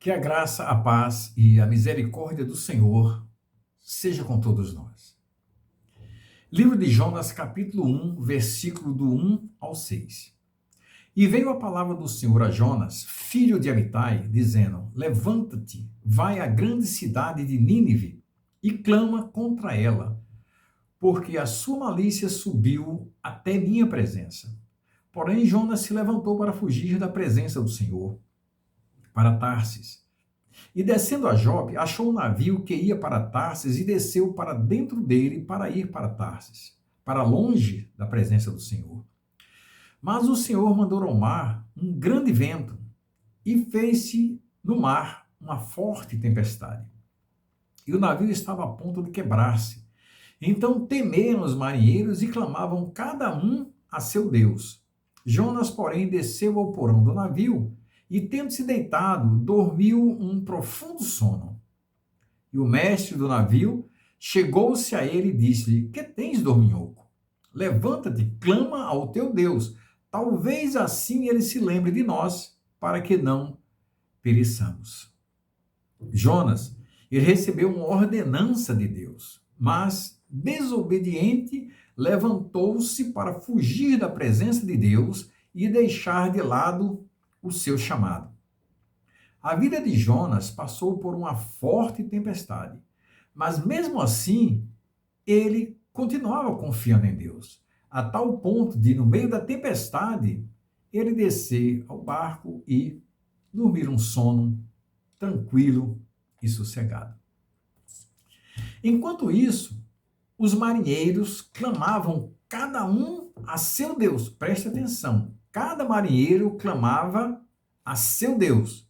Que a graça, a paz e a misericórdia do Senhor seja com todos nós. Livro de Jonas, capítulo 1, versículo do 1 ao 6. E veio a palavra do Senhor a Jonas, filho de Amitai, dizendo: Levanta-te, vai à grande cidade de Nínive e clama contra ela, porque a sua malícia subiu até minha presença. Porém, Jonas se levantou para fugir da presença do Senhor, para Tarsis. E descendo a Jope, achou um navio que ia para Tarsis e desceu para dentro dele para ir para Tarsis, para longe da presença do Senhor. Mas o Senhor mandou ao mar um grande vento e fez-se no mar uma forte tempestade. E o navio estava a ponto de quebrar-se. Então temeram os marinheiros e clamavam cada um a seu Deus. Jonas, porém, desceu ao porão do navio e, tendo-se deitado, dormiu um profundo sono. E o mestre do navio chegou-se a ele e disse-lhe: Que tens, dorminhoco? Levanta-te, clama ao teu Deus. Talvez assim ele se lembre de nós, para que não pereçamos. Jonas, ele recebeu uma ordenança de Deus, mas, desobediente, levantou-se para fugir da presença de Deus e deixar de lado o seu chamado. A vida de Jonas passou por uma forte tempestade, mas mesmo assim, ele continuava confiando em Deus, a tal ponto de, no meio da tempestade, ele descer ao barco e dormir um sono tranquilo e sossegado. Enquanto isso, os marinheiros clamavam cada um a seu Deus. Preste atenção. Cada marinheiro clamava a seu Deus.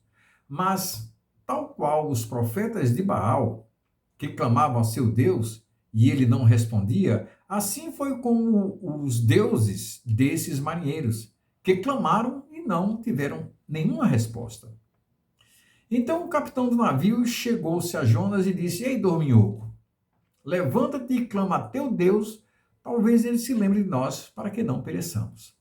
Mas, tal qual os profetas de Baal, que clamavam a seu Deus e ele não respondia, assim foi como os deuses desses marinheiros, que clamaram e não tiveram nenhuma resposta. Então o capitão do navio chegou-se a Jonas e disse: Ei, dorminhoco, levanta-te e clama a teu Deus, talvez ele se lembre de nós, para que não pereçamos.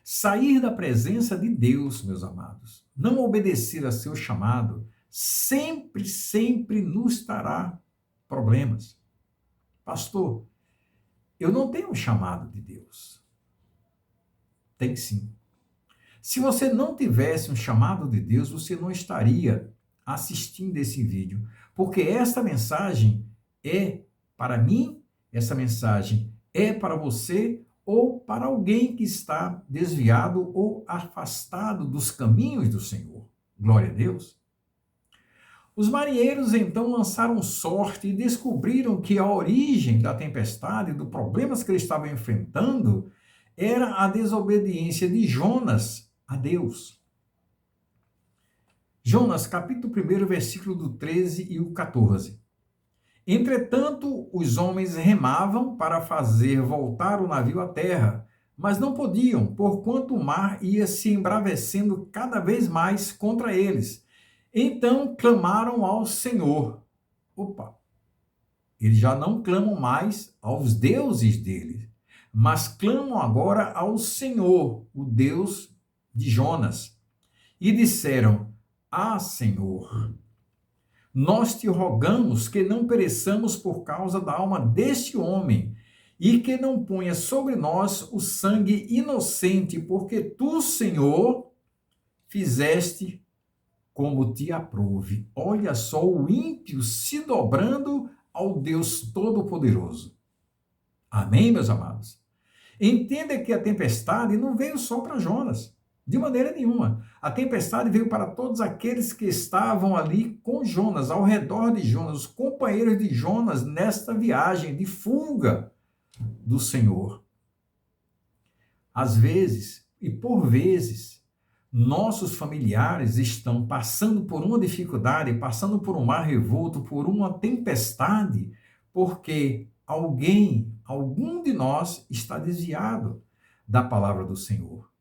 Sair da presença de Deus, meus amados, não obedecer a seu chamado, sempre nos trará problemas. Pastor, eu não tenho um chamado de Deus. Tem sim. Se você não tivesse um chamado de Deus, você não estaria assistindo esse vídeo, porque esta mensagem é para mim, essa mensagem é para você ou para alguém que está desviado ou afastado dos caminhos do Senhor. Glória a Deus. Os marinheiros então lançaram sorte e descobriram que a origem da tempestade, dos problemas que eles estavam enfrentando, era a desobediência de Jonas a Deus. Jonas, capítulo 1, versículo do 13 e o 14. Entretanto, os homens remavam para fazer voltar o navio à terra, mas não podiam, porquanto o mar ia se embravecendo cada vez mais contra eles. Então clamaram ao Senhor. Opa! Eles já não clamam mais aos deuses deles, mas clamam agora ao Senhor, o Deus de Jonas. E disseram: Ah, Senhor, nós te rogamos que não pereçamos por causa da alma deste homem, e que não ponha sobre nós o sangue inocente, porque tu, Senhor, fizeste como te aprouve. Olha só o ímpio se dobrando ao Deus Todo-Poderoso. Amém, meus amados? Entenda que a tempestade não veio só para Jonas, de maneira nenhuma. A tempestade veio para todos aqueles que estavam ali com Jonas, ao redor de Jonas, os companheiros de Jonas nesta viagem de fuga do Senhor. Às vezes, e por vezes, nossos familiares estão passando por uma dificuldade, passando por um mar revolto, por uma tempestade, porque algum de nós está desviado da palavra do Senhor.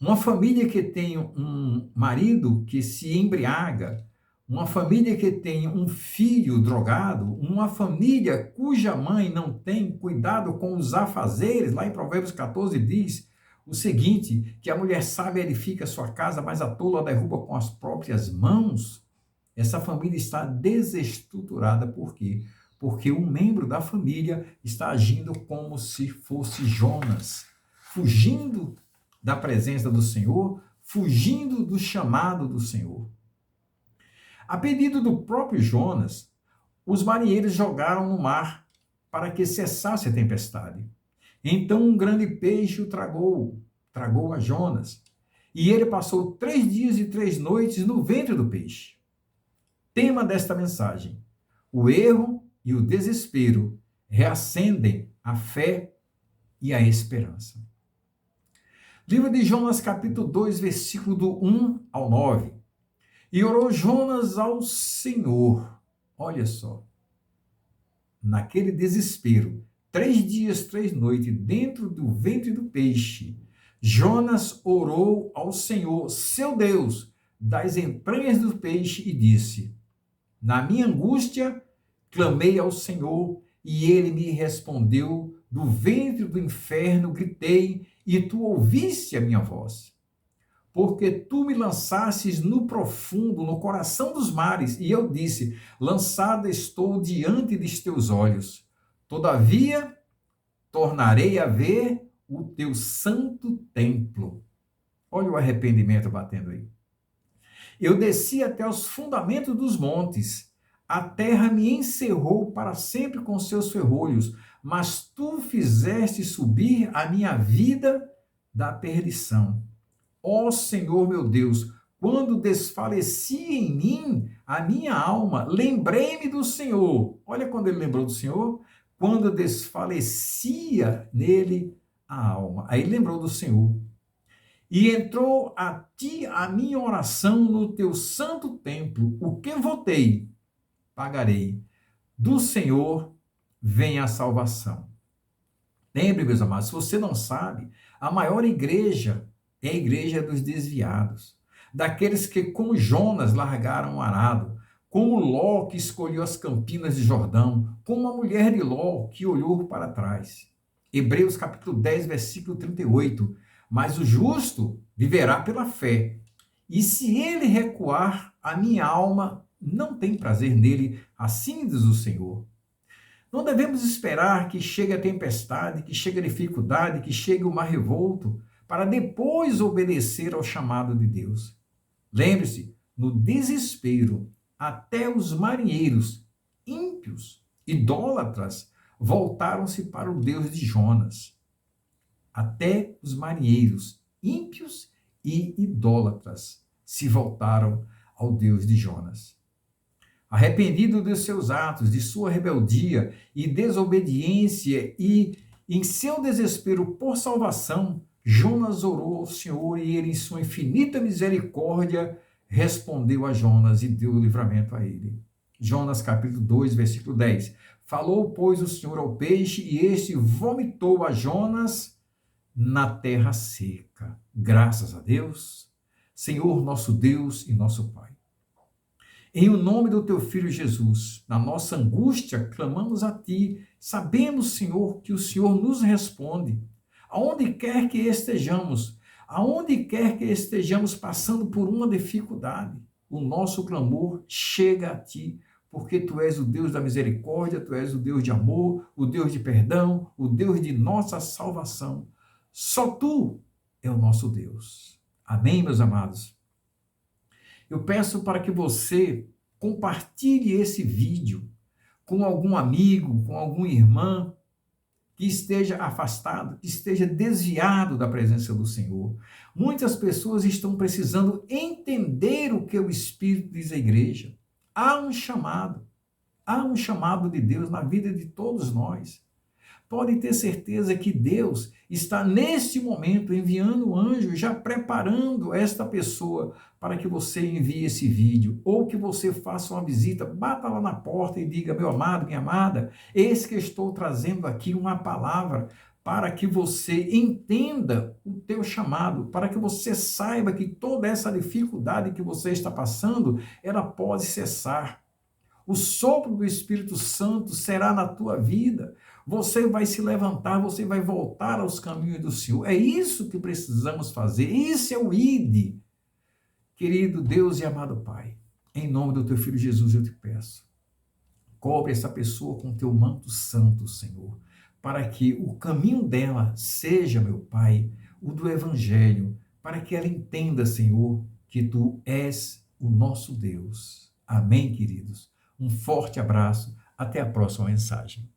Uma família que tem um marido que se embriaga, uma família que tem um filho drogado, uma família cuja mãe não tem cuidado com os afazeres, lá em Provérbios 14 diz: o seguinte, que a mulher sábia edifica sua casa, mas a tola a derruba com as próprias mãos, essa família está desestruturada. Por quê? Porque um membro da família está agindo como se fosse Jonas, fugindo da presença do Senhor, fugindo do chamado do Senhor. A pedido do próprio Jonas, os marinheiros jogaram no mar para que cessasse a tempestade. Então um grande peixe o tragou a Jonas, e ele passou 3 dias e 3 noites no ventre do peixe. Tema desta mensagem: o erro e o desespero reacendem a fé e a esperança. Livro de Jonas, capítulo 2, versículo do 1 ao 9. E orou Jonas ao Senhor. Olha só, naquele desespero, 3 dias, 3 noites, dentro do ventre do peixe, Jonas orou ao Senhor, seu Deus, das entranhas do peixe, e disse: na minha angústia, clamei ao Senhor, e ele me respondeu. Do ventre do inferno gritei, e tu ouviste a minha voz. Porque tu me lançastes no profundo, no coração dos mares, e eu disse: lançada estou diante dos teus olhos. Todavia, tornarei a ver o teu santo templo. Olha o arrependimento batendo aí. Eu desci até os fundamentos dos montes. A terra me encerrou para sempre com seus ferrolhos, mas tu fizeste subir a minha vida da perdição. Ó Senhor meu Deus, quando desfalecia em mim a minha alma, lembrei-me do Senhor. Olha quando ele lembrou do Senhor. Quando desfalecia nele a alma. Aí ele lembrou do Senhor. E entrou a ti a minha oração no teu santo templo. O que votei, pagarei. Do Senhor vem a salvação. Lembre, meus amados, se você não sabe, a maior igreja é a igreja dos desviados. Daqueles que, como Jonas, largaram o arado. Como Ló, que escolheu as campinas de Jordão. Como a mulher de Ló, que olhou para trás. Hebreus capítulo 10, versículo 38. Mas o justo viverá pela fé. E se ele recuar, a minha alma não tem prazer nele, assim diz o Senhor. Não devemos esperar que chegue a tempestade, que chegue a dificuldade, que chegue o mar revolto, para depois obedecer ao chamado de Deus. Lembre-se, no desespero, até os marinheiros ímpios, idólatras, voltaram-se para o Deus de Jonas. Até os marinheiros ímpios e idólatras se voltaram ao Deus de Jonas. Arrependido dos seus atos, de sua rebeldia e desobediência, e em seu desespero por salvação, Jonas orou ao Senhor, e ele, em sua infinita misericórdia, respondeu a Jonas e deu o livramento a ele. Jonas capítulo 2, versículo 10. Falou, pois, o Senhor ao peixe, e este vomitou a Jonas na terra seca. Graças a Deus, Senhor nosso Deus e nosso Pai. Em o nome do teu Filho Jesus, na nossa angústia, clamamos a ti. Sabemos, Senhor, que o Senhor nos responde. Aonde quer que estejamos passando por uma dificuldade, o nosso clamor chega a ti, porque tu és o Deus da misericórdia, tu és o Deus de amor, o Deus de perdão, o Deus de nossa salvação. Só tu é o nosso Deus. Amém, meus amados? Eu peço para que você compartilhe esse vídeo com algum amigo, com alguma irmã que esteja afastado, que esteja desviado da presença do Senhor. Muitas pessoas estão precisando entender o que o Espírito diz à igreja. Há um chamado de Deus na vida de todos nós. Pode ter certeza que Deus está neste momento enviando o anjo, já preparando esta pessoa para que você envie esse vídeo, ou que você faça uma visita, bata lá na porta e diga: meu amado, minha amada, eis que estou trazendo aqui uma palavra para que você entenda o teu chamado, para que você saiba que toda essa dificuldade que você está passando, ela pode cessar. O sopro do Espírito Santo será na tua vida. Você vai se levantar, você vai voltar aos caminhos do Senhor. É isso que precisamos fazer. Esse é o ID. Querido Deus e amado Pai, em nome do teu filho Jesus eu te peço, cobre essa pessoa com teu manto santo, Senhor, para que o caminho dela seja, meu Pai, o do Evangelho, para que ela entenda, Senhor, que tu és o nosso Deus. Amém, queridos? Um forte abraço, até a próxima mensagem.